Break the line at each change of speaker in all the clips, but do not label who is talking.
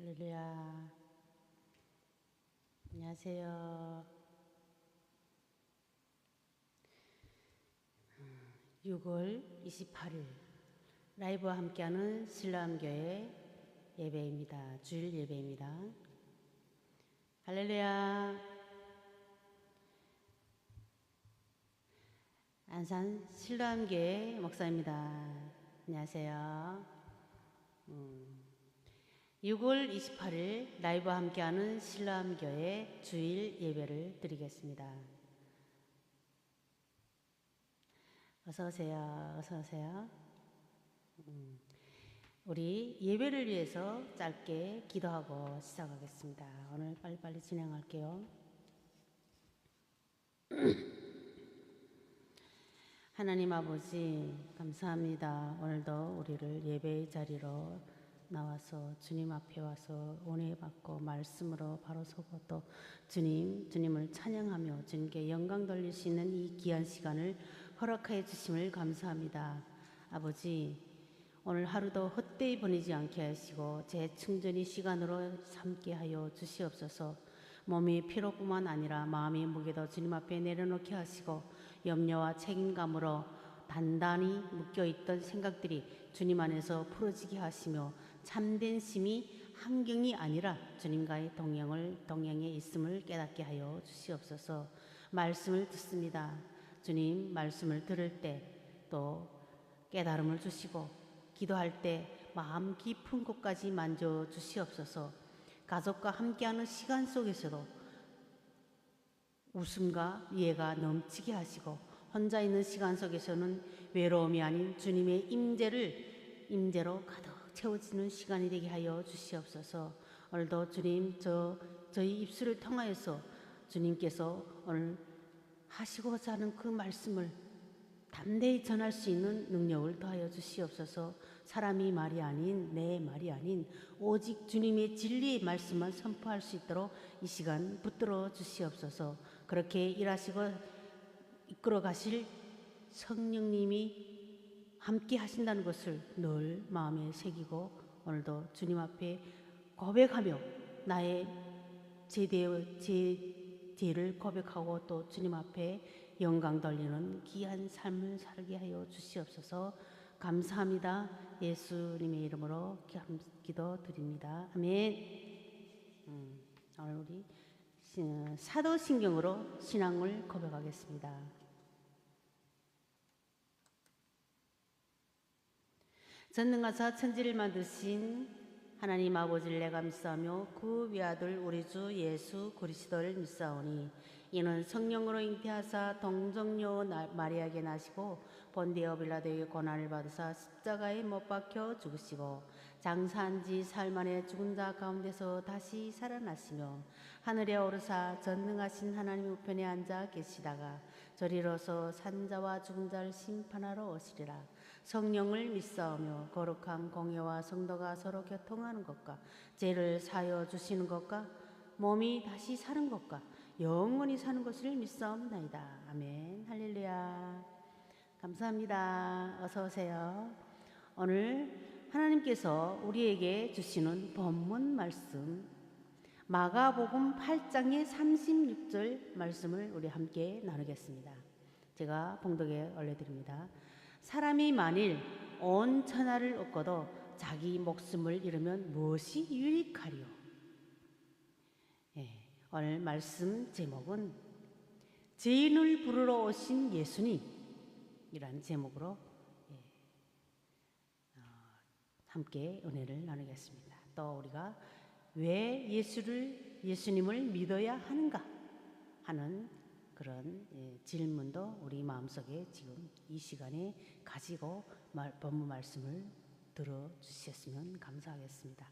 할렐루야. 안녕하세요. 6월 28일 라이브와 함께하는 신라암교회 예배입니다. 주일 예배입니다. 할렐루야. 안산 신라암교회 목사입니다. 안녕하세요. 6월 28일 라이브와 함께하는 신라암교회 주일 예배를 드리겠습니다. 어서오세요. 어서오세요. 우리 예배를 위해서 짧게 기도하고 시작하겠습니다. 오늘 빨리빨리 진행할게요. 하나님 아버지 감사합니다. 오늘도 우리를 예배의 자리로 나와서 주님 앞에 와서 은혜 받고 말씀으로 바로 서고 또 주님을 찬양하며 주님께 영광 돌릴 수 있는 이 귀한 시간을 허락하여 주심을 감사합니다. 아버지 오늘 하루도 헛되이 보내지 않게 하시고 재충전의 시간으로 삼게 하여 주시옵소서. 몸의 피로뿐만 아니라 마음의 무게도 주님 앞에 내려놓게 하시고 염려와 책임감으로 단단히 묶여있던 생각들이 주님 안에서 풀어지게 하시며 참된 심이 함경이 아니라 주님과의 동행에 있음을 깨닫게 하여 주시옵소서. 말씀을 듣습니다. 주님 말씀을 들을 때 또 깨달음을 주시고 기도할 때 마음 깊은 곳까지 만져 주시옵소서. 가족과 함께하는 시간 속에서도 웃음과 이해가 넘치게 하시고 혼자 있는 시간 속에서는 외로움이 아닌 주님의 임재로 가득 채워지는 시간이 되게 하여 주시옵소서. 오늘도 주님 저희 입술을 통하여서 주님께서 오늘 하시고자 하는 그 말씀을 담대히 전할 수 있는 능력을 더하여 주시옵소서. 사람이 말이 아닌 내 말이 아닌 오직 주님의 진리의 말씀만 선포할 수 있도록 이 시간 붙들어 주시옵소서. 그렇게 일하시고 이끌어 가실 성령님이 함께 하신다는 것을 늘 마음에 새기고 오늘도 주님 앞에 고백하며 나의 죄를 고백하고 또 주님 앞에 영광 돌리는 귀한 삶을 살게 하여 주시옵소서. 감사합니다. 예수님의 이름으로 기도드립니다. 아멘. 오늘 우리 사도신경으로 신앙을 고백하겠습니다. 전능하사 천지를 만드신 하나님 아버지를 내가 믿사오며 그 외아들 우리 주 예수 그리스도를 믿사오니 이는 성령으로 잉태하사 동정녀 마리아에게 나시고 본디오 빌라도에게 고난을 받으사 십자가에 못 박혀 죽으시고 장사한 지 사흘 만에 죽은 자 가운데서 다시 살아나시며 하늘에 오르사 전능하신 하나님 우편에 앉아 계시다가 저리로서 산자와 죽은 자를 심판하러 오시리라. 성령을 믿사오며 거룩한 공예와 성도가 서로 교통하는 것과 죄를 사하여 주시는 것과 몸이 다시 사는 것과 영원히 사는 것을 믿사옵나이다. 아멘. 할렐루야. 감사합니다. 어서 오세요. 오늘 하나님께서 우리에게 주시는 본문 말씀 마가복음 8장의 36절 말씀을 우리 함께 나누겠습니다. 제가 봉독에 올려드립니다. 사람이 만일 온 천하를 얻고도 자기 목숨을 잃으면 무엇이 유익하리요? 오늘 말씀 제목은 죄인을 부르러 오신 예수님이라는 제목으로 함께 은혜를 나누겠습니다. 또 우리가 왜 예수님을 믿어야 하는가 하는 그런 질문도 우리 마음속에 지금 이 시간에 가지고 본문 말씀을 들어주셨으면 감사하겠습니다.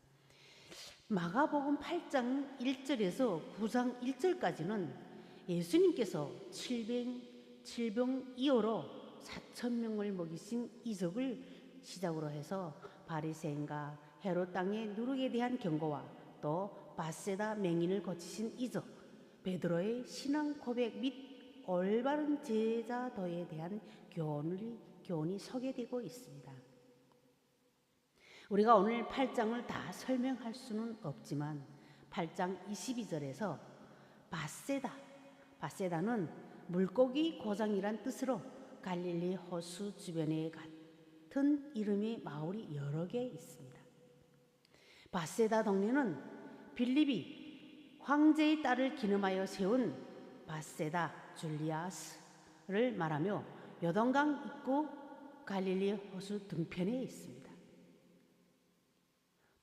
마가복음 8장 1절에서 9장 1절까지는 예수님께서 칠병이어로 4,000명을 먹이신 이적을 시작으로 해서 바리새인과 헤롯 땅의 누룩에 대한 경고와 또 바세다 맹인을 고치신 이적, 베드로의 신앙 고백 및 올바른 제자도에 대한 교훈이 소개되고 있습니다. 우리가 오늘 8장을 다 설명할 수는 없지만 8장 22절에서 바세다는 물고기 고장이란 뜻으로 갈릴리 호수 주변에 같은 이름의 마을이 여러 개 있습니다. 바세다 동네는 빌립이 황제의 딸을 기념하여 세운 바세다 줄리아스를 말하며 요단강 입구 갈릴리 호수 등편에 있습니다.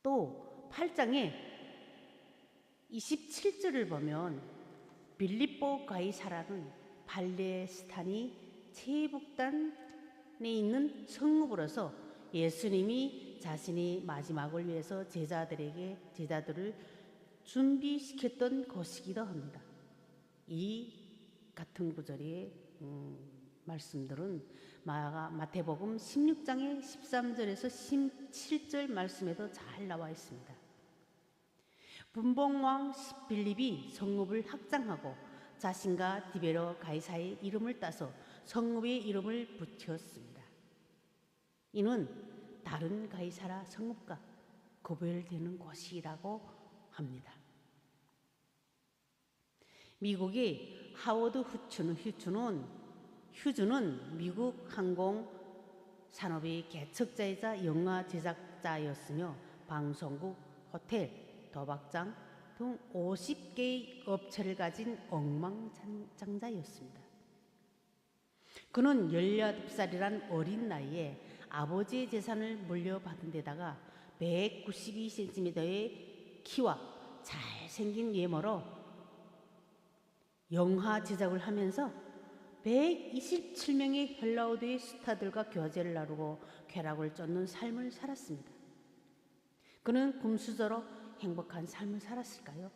또 8장에 27절을 보면 빌립보 가이사라는 팔레스타인이 최북단에 있는 성읍으로서 예수님이 자신의 마지막을 위해서 제자들을 준비시켰던 곳이기도 합니다. 이 같은 구절의 말씀들은 마태복음 16장의 13절에서 17절 말씀에도 잘 나와 있습니다. 분봉왕 빌립이 성읍을 확장하고 자신과 디베로 가이사의 이름을 따서 성읍의 이름을 붙였습니다. 이는 다른 가이사라 성읍과 구별되는 곳이라고 합니다. 미국의 하워드 휴즈는 미국 항공 산업의 개척자이자 영화 제작자였으며 방송국, 호텔, 도박장 등 50개의 업체를 가진 억만장자였습니다. 그는 18살이란 어린 나이에 아버지의 재산을 물려받은 데다가 192cm의 키와 잘생긴 외모로 영화 제작을 하면서 127명의 헐리우드의 스타들과 교제를 나누고 쾌락을 쫓는 삶을 살았습니다. 그는 금수저로 행복한 삶을 살았을까요?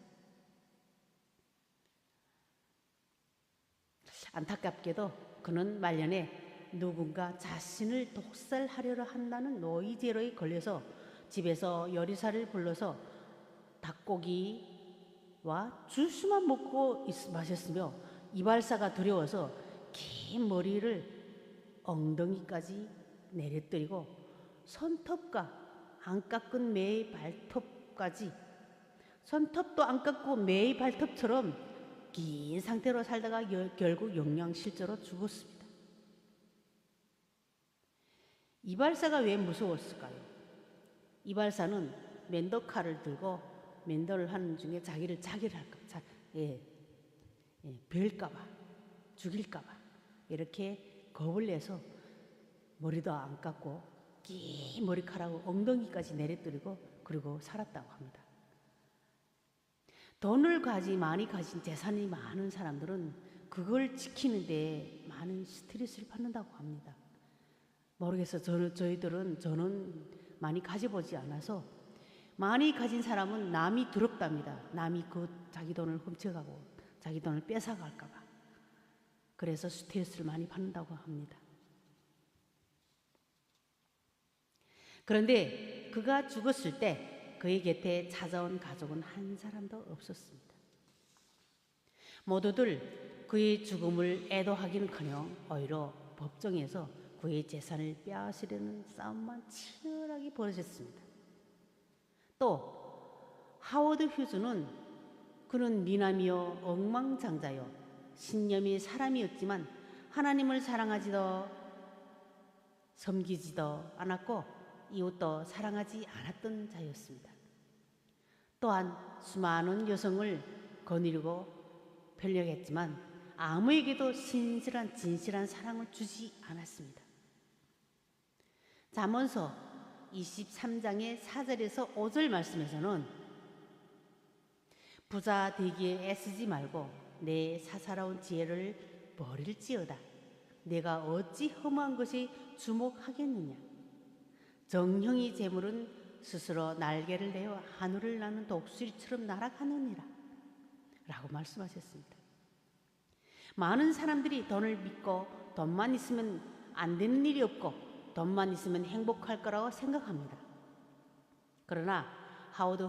안타깝게도 그는 말년에 누군가 자신을 독살하려고 한다는 노이제로에 걸려서 집에서 요리사를 불러서 닭고기와 주스만 먹고 마셨으며 이발사가 두려워서 긴 머리를 엉덩이까지 내려뜨리고 손톱과 안 깎은 매의 발톱까지 손톱도 안 깎고 매의 발톱처럼 긴 상태로 살다가 결국 영양실조로 죽었습니다. 이발사가 왜 무서웠을까요? 이발사는 면도칼을 들고 면도를 하는 중에 자기를 베일까봐 죽일까봐 이렇게 겁을 내서 머리도 안 깎고 긴 머리카락을 엉덩이까지 내려뜨리고 그리고 살았다고 합니다. 돈을 많이 가진 재산이 많은 사람들은 그걸 지키는데 많은 스트레스를 받는다고 합니다. 모르겠어요. 저는 많이 가져보지 않아서 많이 가진 사람은 남이 두렵답니다. 남이 자기 돈을 훔쳐가고 자기 돈을 뺏어갈까 봐. 그래서 스트레스를 많이 받는다고 합니다. 그런데 그가 죽었을 때 그의 곁에 찾아온 가족은 한 사람도 없었습니다. 모두들 그의 죽음을 애도하기는커녕 오히려 법정에서 그의 재산을 빼앗으려는 싸움만 치열하게 벌어졌습니다. 또 하워드 휴즈는 그는 미남이요 엉망장자요 신념이 사람이었지만 하나님을 사랑하지도 섬기지도 않았고 이웃도 사랑하지 않았던 자였습니다. 또한 수많은 여성을 거느리고 편력했지만 아무에게도 진실한 사랑을 주지 않았습니다. 잠언서 23장의 4절에서 5절 말씀에서는 부자 되기에 애쓰지 말고 내 사사로운 지혜를 버릴지어다. 내가 어찌 험한 것에 주목하겠느냐. 정형이 재물은 스스로 날개를 내어 하늘을 나는 독수리처럼 날아가느니라 라고 말씀하셨습니다. 많은 사람들이 돈을 믿고 돈만 있으면 안 되는 일이 없고 돈만 있으면 행복할 거라고 생각합니다. 그러나 하워드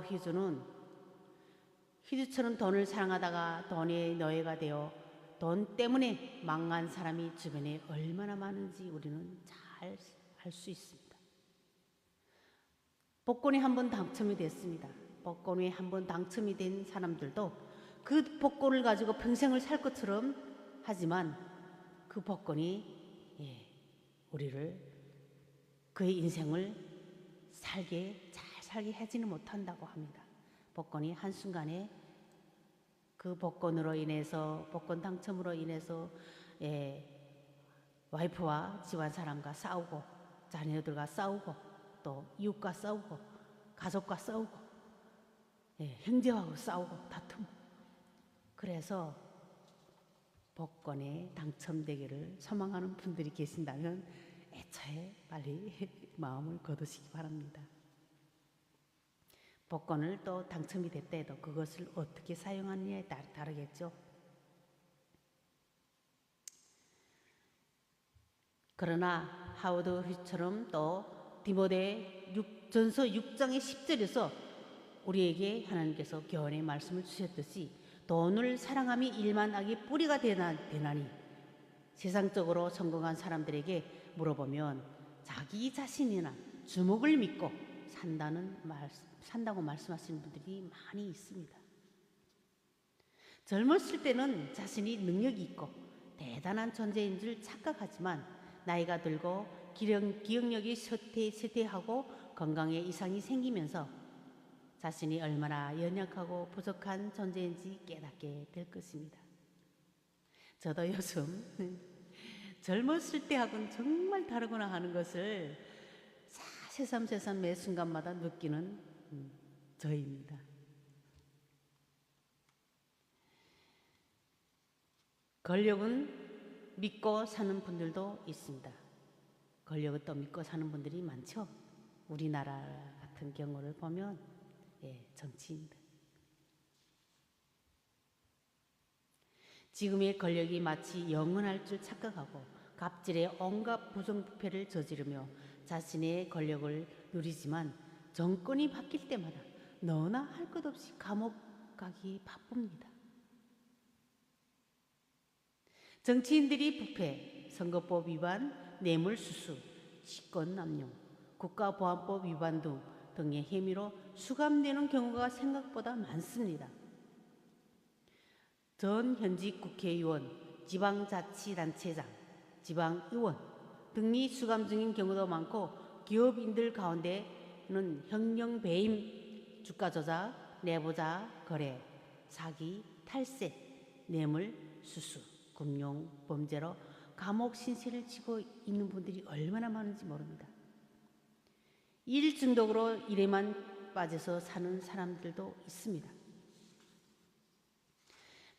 휴즈처럼 돈을 사랑하다가 돈의 노예가 되어 돈 때문에 망한 사람이 주변에 얼마나 많은지 우리는 잘 알 수 있습니다. 복권에 한번 당첨이 됐습니다. 복권에 한번 당첨이 된 사람들도 그 복권을 가지고 평생을 살 것처럼 하지만 그 복권이 우리를 그의 인생을 잘 살게 하지는 못한다고 합니다. 복권이 한순간에 그 복권으로 인해서 복권 당첨으로 인해서 와이프와 집안 사람과 싸우고 자녀들과 싸우고 또 이웃과 싸우고 가족과 싸우고 형제하고 싸우고 다툼. 그래서 복권에 당첨되기를 소망하는 분들이 계신다면 애초에 빨리 마음을 거두시기 바랍니다. 복권을 또 당첨이 됐다 해도 그것을 어떻게 사용하느냐에 다르겠죠. 그러나 하워드 휘처럼 또 디모데 전서 6장의 10절에서 우리에게 하나님께서 교훈의 말씀을 주셨듯이 돈을 사랑함이 일만 악의 뿌리가 되나니 세상적으로 성공한 사람들에게 물어보면 자기 자신이나 주목을 믿고 산다고 말씀하시는 분들이 많이 있습니다. 젊었을 때는 자신이 능력이 있고 대단한 존재인 줄 착각하지만 나이가 들고 기억력이 쇠퇴하고 건강에 이상이 생기면서 자신이 얼마나 연약하고 부족한 존재인지 깨닫게 될 것입니다. 저도 요즘 젊었을 때하고는 정말 다르구나 하는 것을 새삼 매 순간마다 느끼는 저입니다. 권력은 믿고 사는 분들도 있습니다. 권력을 또 믿고 사는 분들이 많죠. 우리나라 같은 경우를 보면 정치인들. 지금의 권력이 마치 영원할 줄 착각하고 갑질에 온갖 부정부패를 저지르며 자신의 권력을 누리지만 정권이 바뀔 때마다 너나 할 것 없이 감옥 가기 바쁩니다. 정치인들이 부패, 선거법 위반, 뇌물수수, 직권남용, 국가보안법 위반 등의 혐의로 수감되는 경우가 생각보다 많습니다. 전 현직 국회의원, 지방자치단체장, 지방의원 등이 수감 중인 경우도 많고 기업인들 가운데는 형령 배임, 주가 조작, 내부자 거래, 사기, 탈세, 뇌물, 수수, 금융 범죄로 감옥 신세를 지고 있는 분들이 얼마나 많은지 모릅니다. 일 중독으로 일에만 빠져서 사는 사람들도 있습니다.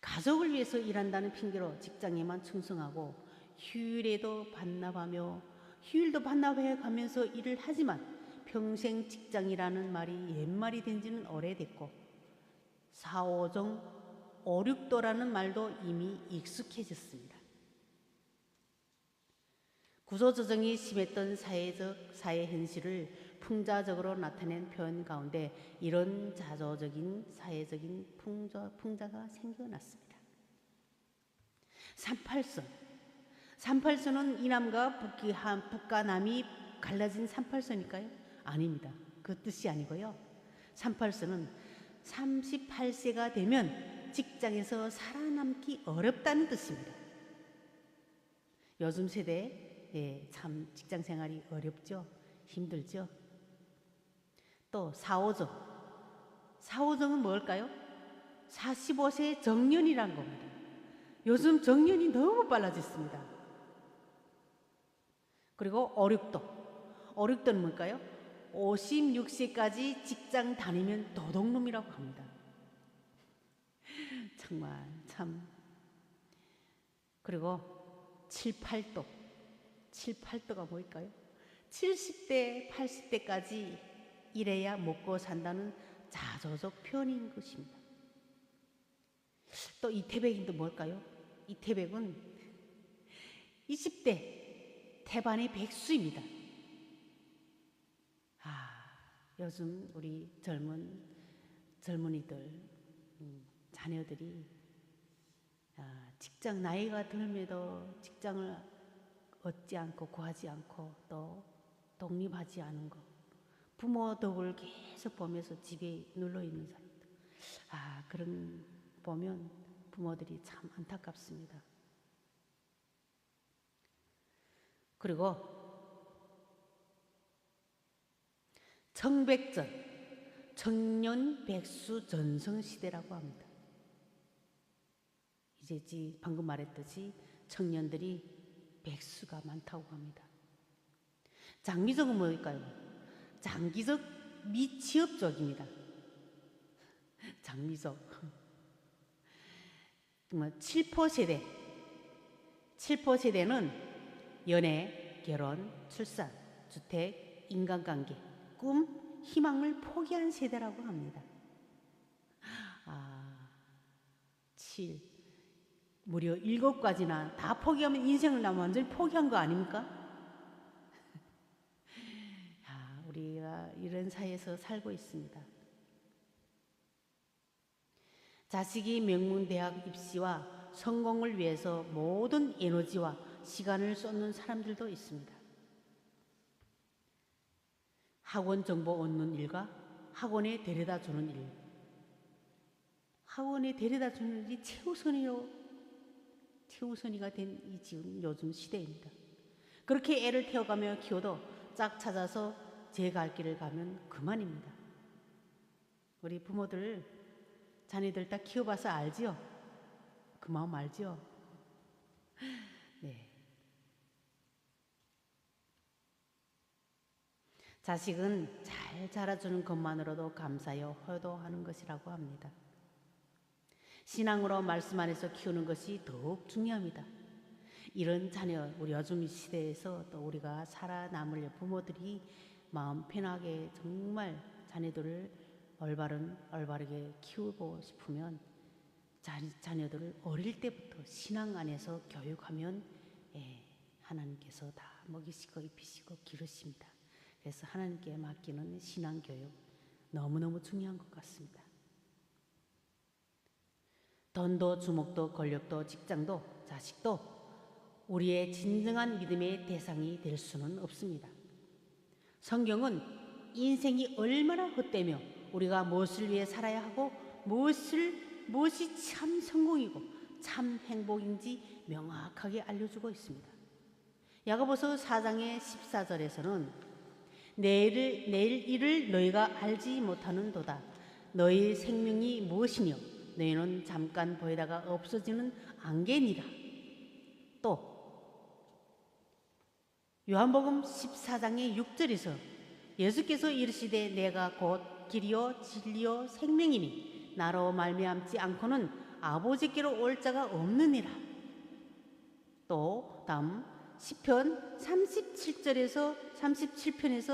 가족을 위해서 일한다는 핑계로 직장에만 충성하고 휴일도 반납해 가면서 일을 하지만 평생 직장이라는 말이 옛말이 된 지는 오래됐고 4.5정 5.6도라는 말도 이미 익숙해졌습니다. 구조조정이 심했던 사회 현실을 풍자적으로 나타낸 표현 가운데 이런 자조적인 사회적인 풍자가 생겨났습니다. 38선은 이남과 북과 남이 갈라진 38선일까요? 아닙니다. 그 뜻이 아니고요. 38선은 38세가 되면 직장에서 살아남기 어렵다는 뜻입니다. 요즘 세대에 참 직장 생활이 어렵죠. 힘들죠. 또 4.5정. 4.5정은 뭘까요? 45세 정년이란 겁니다. 요즘 정년이 너무 빨라졌습니다. 그리고 5.6도. 5.6도는 뭘까요? 56세까지 직장 다니면 도둑놈이라고 합니다. 정말 참. 그리고 7, 8도. 7, 8도가 뭘까요? 70대, 80대까지 일해야 먹고 산다는 자조적 표현인 것입니다. 또 이태백인도 뭘까요? 이태백은 20대 태반의 백수입니다. 요즘 우리 젊은이들, 자녀들이 직장 나이가 들면도 직장을 얻지 않고 구하지 않고 또 독립하지 않은 것, 부모 덕을 계속 보면서 집에 눌러 있는 사람들. 그런 보면 부모들이 참 안타깝습니다. 그리고 청백전, 청년 백수 전성 시대라고 합니다. 이제 방금 말했듯이 청년들이 백수가 많다고 합니다. 장기적은 뭘까요? 장기적 미취업족입니다. 장미적. 7포 세대. 7포 세대는 연애, 결혼, 출산, 주택, 인간관계, 꿈, 희망을 포기한 세대라고 합니다. 7. 무려 7가지나 다 포기하면 인생을 나 완전히 포기한 거 아닙니까? 우리가 이런 사회에서 살고 있습니다. 자식이 명문대학 입시와 성공을 위해서 모든 에너지와 시간을 쏟는 사람들도 있습니다. 학원 정보 얻는 일과 학원에 데려다 주는 일. 학원에 데려다 주는 일이 최우선이가 된 이 지금 요즘 시대입니다. 그렇게 애를 태워가며 키워도 짝 찾아서 제 갈 길을 가면 그만입니다. 우리 부모들 자녀들 다 키워봐서 알지요? 그 마음 알지요? 네. 자식은 잘 자라주는 것만으로도 감사하여 효도하는 것이라고 합니다. 신앙으로 말씀 안에서 키우는 것이 더욱 중요합니다. 이런 자녀, 우리 요즘 시대에서 또 우리가 살아남을 부모들이 마음 편하게 정말 자녀들을 올바르게 키우고 싶으면 자녀들을 어릴 때부터 신앙 안에서 교육하면 하나님께서 다 먹이시고 입히시고 기르십니다. 그래서 하나님께 맡기는 신앙 교육 너무너무 중요한 것 같습니다. 돈도 주목도 권력도 직장도 자식도 우리의 진정한 믿음의 대상이 될 수는 없습니다. 성경은 인생이 얼마나 헛되며 우리가 무엇을 위해 살아야 하고 무엇이 참 성공이고 참 행복인지 명확하게 알려주고 있습니다. 야고보서 4장의 14절에서는 내일 일을 너희가 알지 못하는도다. 너희 생명이 무엇이뇨? 너희는 잠깐 보이다가 없어지는 안개니라. 또 요한복음 14장의 6절에서 예수께서 이르시되 내가 곧 길이요 진리요 생명이니 나로 말미암지 않고는 아버지께로 올 자가 없느니라. 또 다음 시편 37편에서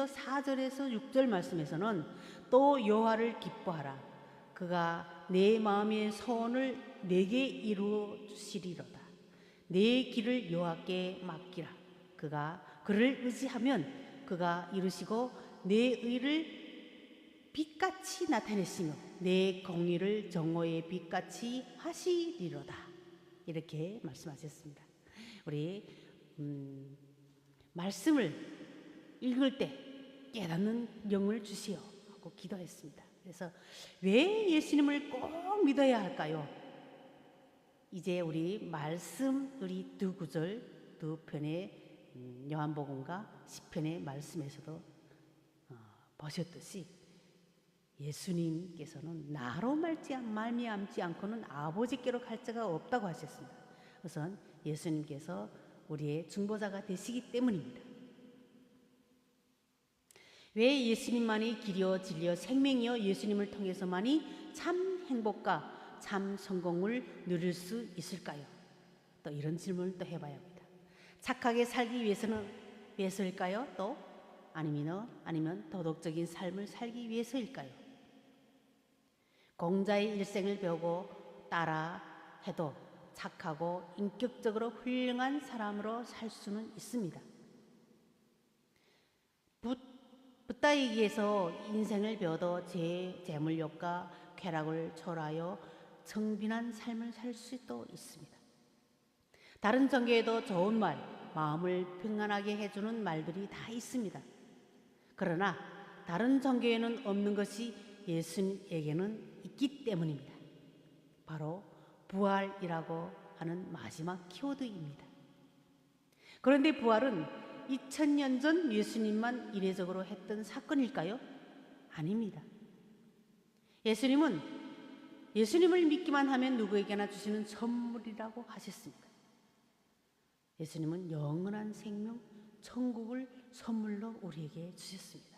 4절에서 6절 말씀에서는 또 여호와를 기뻐하라. 그가 내 마음의 소원을 내게 이루어 주시리로다. 내 길을 여호와께 맡기라. 그가 그를 의지하면 그가 이루시고 내 의를 빛같이 나타내시며 내 공의를 정오의 빛같이 하시리로다. 이렇게 말씀하셨습니다. 우리 말씀을 읽을 때 깨닫는 영을 주시오 하고 기도했습니다. 그래서 왜 예수님을 꼭 믿어야 할까요? 이제 우리 말씀 우리 두 구절 두 편의 요한복음과 시편의 말씀에서도 보셨듯이 예수님께서는 나로 말미암지 않고는 아버지께로 갈 자가 없다고 하셨습니다. 우선 예수님께서 우리의 중보자가 되시기 때문입니다. 왜 예수님만이 길이요 진리요 생명이요 예수님을 통해서만이 참 행복과 참 성공을 누릴 수 있을까요? 또 이런 질문을 또 해봐야 합니다. 착하게 살기 위해서일까요? 또 아니면 도덕적인 삶을 살기 위해서일까요? 공자의 일생을 배우고 따라 해도 착하고 인격적으로 훌륭한 사람으로 살 수는 있습니다. 붓다이기에서 인생을 배워도 재물욕과 쾌락을 초월하여 정빈한 삶을 살 수도 있습니다. 다른 종교에도 좋은 말, 마음을 평안하게 해주는 말들이 다 있습니다. 그러나 다른 종교에는 없는 것이 예수님에게는 있기 때문입니다. 바로 부활이라고 하는 마지막 키워드입니다. 그런데 부활은 2000년 전 예수님만 이례적으로 했던 사건일까요? 아닙니다. 예수님을 믿기만 하면 누구에게나 주시는 선물이라고 하셨습니다. 예수님은 영원한 생명, 천국을 선물로 우리에게 주셨습니다.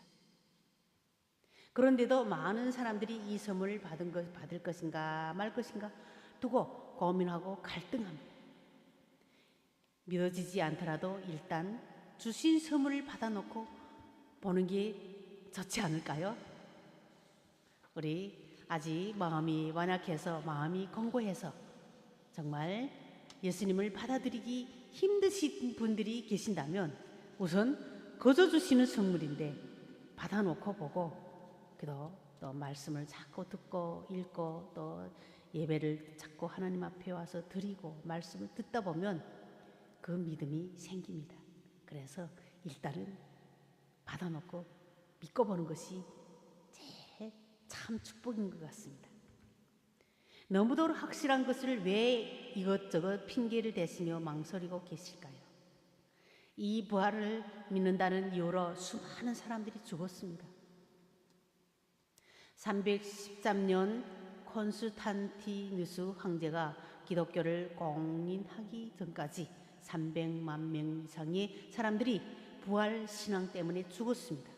그런데도 많은 사람들이 이 선물을 받을 것인가 말 것인가 두고 고민하고 갈등합니다. 믿어지지 않더라도 일단 주신 선물을 받아놓고 보는 게 좋지 않을까요? 우리 아직 마음이 완약해서 마음이 공고해서 정말 예수님을 받아들이기 힘드신 분들이 계신다면 우선 거저 주시는 선물인데 받아놓고 보고 또 말씀을 자꾸 듣고 읽고 또 예배를 자꾸 하나님 앞에 와서 드리고 말씀을 듣다 보면 그 믿음이 생깁니다. 그래서 일단은 받아놓고 믿고 보는 것이 제일 참 축복인 것 같습니다. 너무도 확실한 것을 왜 이것저것 핑계를 대시며 망설이고 계실까요? 이 부활을 믿는다는 이유로 수많은 사람들이 죽었습니다. 313년 콘스탄티누스 황제가 기독교를 공인하기 전까지 300만 명 이상의 사람들이 부활 신앙 때문에 죽었습니다.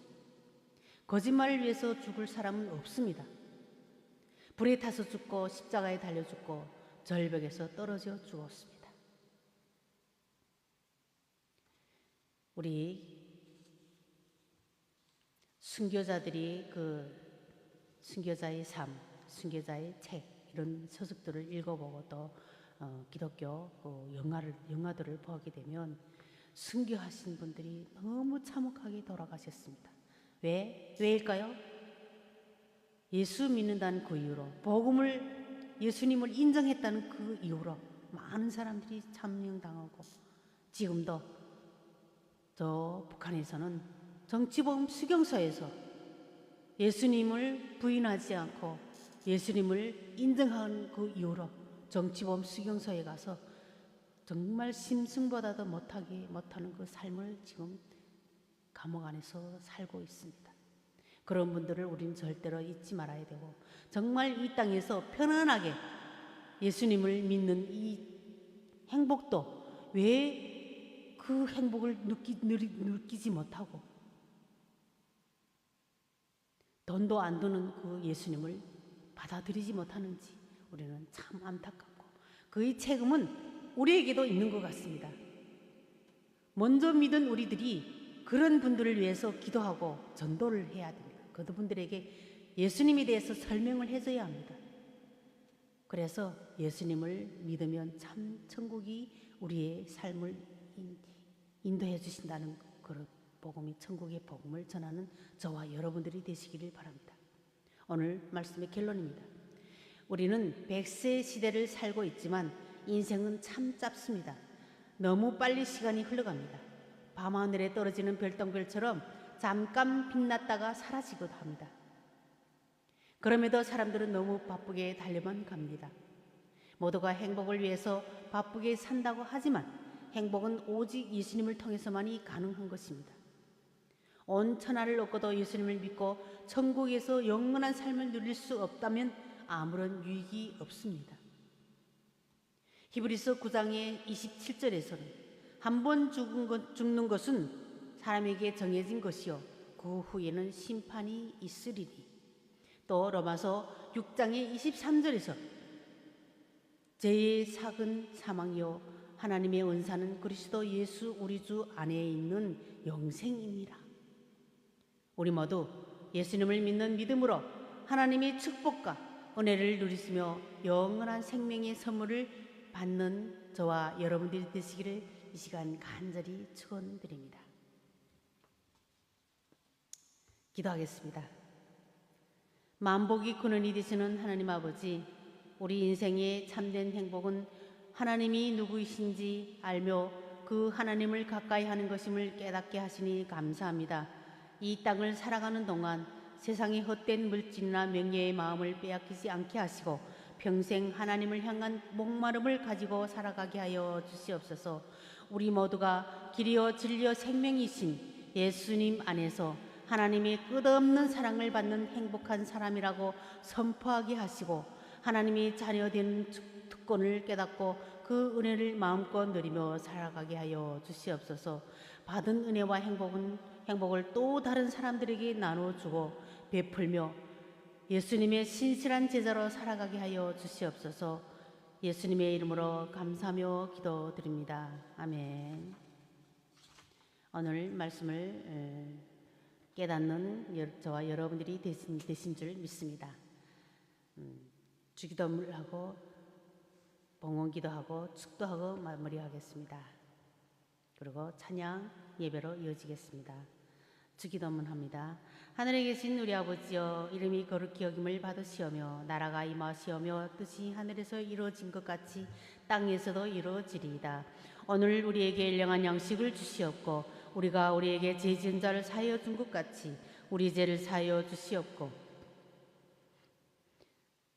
거짓말을 위해서 죽을 사람은 없습니다. 불에 타서 죽고 십자가에 달려 죽고 절벽에서 떨어져 죽었습니다. 우리 순교자들이 순교자의 삶, 순교자의 책 이런 서적들을 읽어보고 또 기독교 영화들을 보게 되면 순교하신 분들이 너무 참혹하게 돌아가셨습니다. 왜일까요? 예수 믿는다는 그 이유로, 예수님을 인정했다는 그 이유로 많은 사람들이 참령당하고 지금도 저 북한에서는 정치범 수용소에서 예수님을 부인하지 않고 예수님을 인정한 그 이유로 정치범 수용소에 가서 정말 심승보다도 못하는 그 삶을 지금 감옥 안에서 살고 있습니다. 그런 분들을 우리는 절대로 잊지 말아야 되고 정말 이 땅에서 편안하게 예수님을 믿는 이 행복도 왜 그 행복을 느끼지 못하고 돈도 안 드는 그 예수님을 받아들이지 못하는지 우리는 참 안타깝고 그의 책임은 우리에게도 있는 것 같습니다. 먼저 믿은 우리들이 그런 분들을 위해서 기도하고 전도를 해야 됩니다. 그분들에게 예수님에 대해서 설명을 해줘야 합니다. 그래서 예수님을 믿으면 참 천국이 우리의 삶을 인도해 주신다는 그런 복음이 천국의 복음을 전하는 저와 여러분들이 되시기를 바랍니다. 오늘 말씀의 결론입니다. 우리는 100세 시대를 살고 있지만 인생은 참 짧습니다. 너무 빨리 시간이 흘러갑니다. 밤하늘에 떨어지는 별똥별처럼 잠깐 빛났다가 사라지기도 합니다. 그럼에도 사람들은 너무 바쁘게 달려만 갑니다. 모두가 행복을 위해서 바쁘게 산다고 하지만 행복은 오직 예수님을 통해서만이 가능한 것입니다. 온 천하를 얻고도 예수님을 믿고 천국에서 영원한 삶을 누릴 수 없다면 아무런 유익이 없습니다. 히브리서 9장의 27절에서는 한 번 죽는 것은 사람에게 정해진 것이요 그 후에는 심판이 있으리니, 또 로마서 6장의 23절에서 죄의 삭은 사망이요 하나님의 은사는 그리스도 예수 우리 주 안에 있는 영생이니라. 우리 모두 예수님을 믿는 믿음으로 하나님의 축복과 은혜를 누리시며 영원한 생명의 선물을 받는 저와 여러분들이 되시기를 이 시간 간절히 축원드립니다. 기도하겠습니다. 만복이 근원이 되시는 하나님 아버지, 우리 인생의 참된 행복은 하나님이 누구이신지 알며 그 하나님을 가까이 하는 것임을 깨닫게 하시니 감사합니다. 이 땅을 살아가는 동안 세상의 헛된 물질이나 명예의 마음을 빼앗기지 않게 하시고 평생 하나님을 향한 목마름을 가지고 살아가게 하여 주시옵소서. 우리 모두가 길이요 진리요 생명이신 예수님 안에서 하나님의 끝없는 사랑을 받는 행복한 사람이라고 선포하게 하시고 하나님이 자녀된 특권을 깨닫고 그 은혜를 마음껏 누리며 살아가게 하여 주시옵소서. 받은 은혜와 행복을 또 다른 사람들에게 나눠주고 베풀며 예수님의 신실한 제자로 살아가게 하여 주시옵소서. 예수님의 이름으로 감사하며 기도드립니다. 아멘. 오늘 말씀을 깨닫는 저와 여러분들이 되신 줄 믿습니다. 주기도를 하고 봉헌기도하고 축도하고 마무리하겠습니다. 그리고 찬양 예배로 이어지겠습니다. 주기도문 합니다. 하늘에 계신 우리 아버지여, 이름이 거룩히 여김을 받으시오며 나라가 임하시오며 뜻이 하늘에서 이루어진 것 같이 땅에서도 이루어지리이다. 오늘 우리에게 일용할 양식을 주시옵고 우리가 우리에게 죄 지은 자를 사하여 준 것 같이 우리 죄를 사하여 주시옵고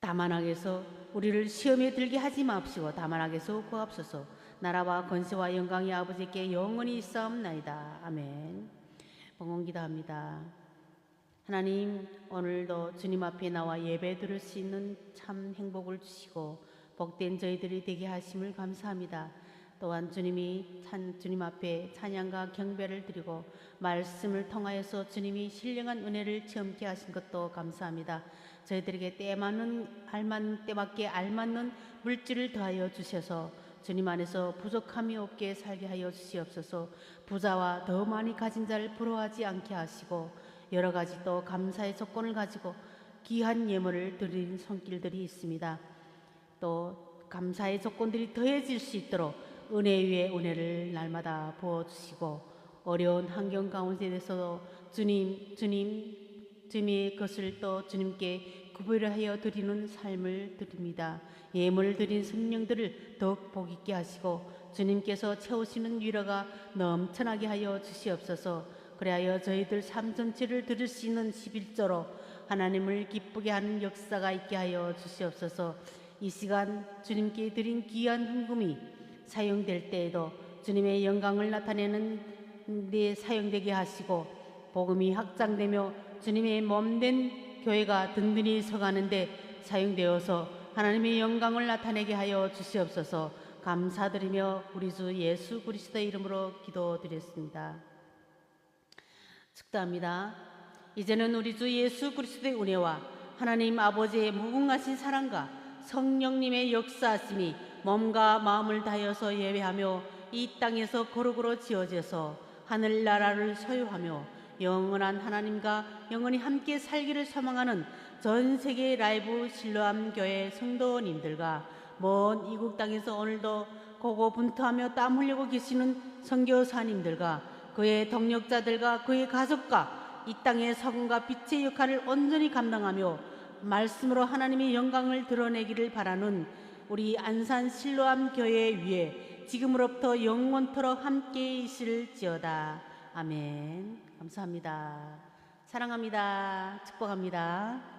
다만 악에서 우리를 시험에 들게 하지 마옵시고 다만 악에서 구하옵소서. 나라와 권세와 영광이 아버지께 영원히 있사옵나이다. 아멘. 봉헌기도합니다. 하나님, 오늘도 주님 앞에 나와 예배 드릴 수 있는 참 행복을 주시고 복된 저희들이 되게 하심을 감사합니다. 또한 주님 앞에 찬양과 경배를 드리고 말씀을 통하여서 주님이 신령한 은혜를 체험케 하신 것도 감사합니다. 저희들에게 때맞게 알맞는 물질을 더하여 주셔서 주님 안에서 부족함이 없게 살게 하여 주시옵소서. 부자와 더 많이 가진 자를 부러워하지 않게 하시고 여러 가지 또 감사의 조건을 가지고 귀한 예물을 드리는 손길들이 있습니다. 또 감사의 조건들이 더해질 수 있도록 은혜 위에 은혜를 날마다 부어주시고 어려운 환경 가운데서도 주님의 것을 또 주님께 구별하여 드리는 삶을 드립니다. 예물 드린 성령들을 더욱 복 있게 하시고 주님께서 채우시는 위로가 넘쳐나게 하여 주시옵소서. 그리하여 저희들 삶 전체를 드릴 수 있는 11조로 하나님을 기쁘게 하는 역사가 있게 하여 주시옵소서. 이 시간 주님께 드린 귀한 헌금이 사용될 때에도 주님의 영광을 나타내는 데 사용되게 하시고 복음이 확장되며 주님의 몸된 교회가 든든히 서가는데 사용되어서 하나님의 영광을 나타내게 하여 주시옵소서. 감사드리며 우리 주 예수 그리스도의 이름으로 기도드렸습니다. 축도합니다. 이제는 우리 주 예수 그리스도의 은혜와 하나님 아버지의 무궁하신 사랑과 성령님의 역사하심이 몸과 마음을 다하여서 예배하며 이 땅에서 거룩으로 지어져서 하늘나라를 소유하며 영원한 하나님과 영원히 함께 살기를 소망하는 전 세계 라이브 실로암 교회 성도님들과 먼 이국 땅에서 오늘도 고고분투하며 땀 흘리고 계시는 선교사님들과 그의 동력자들과 그의 가족과 이 땅의 서금과 빛의 역할을 온전히 감당하며 말씀으로 하나님의 영광을 드러내기를 바라는 우리 안산 실로암 교회 위에 지금으로부터 영원토록 함께 있을지어다. 아멘. 감사합니다. 사랑합니다. 축복합니다.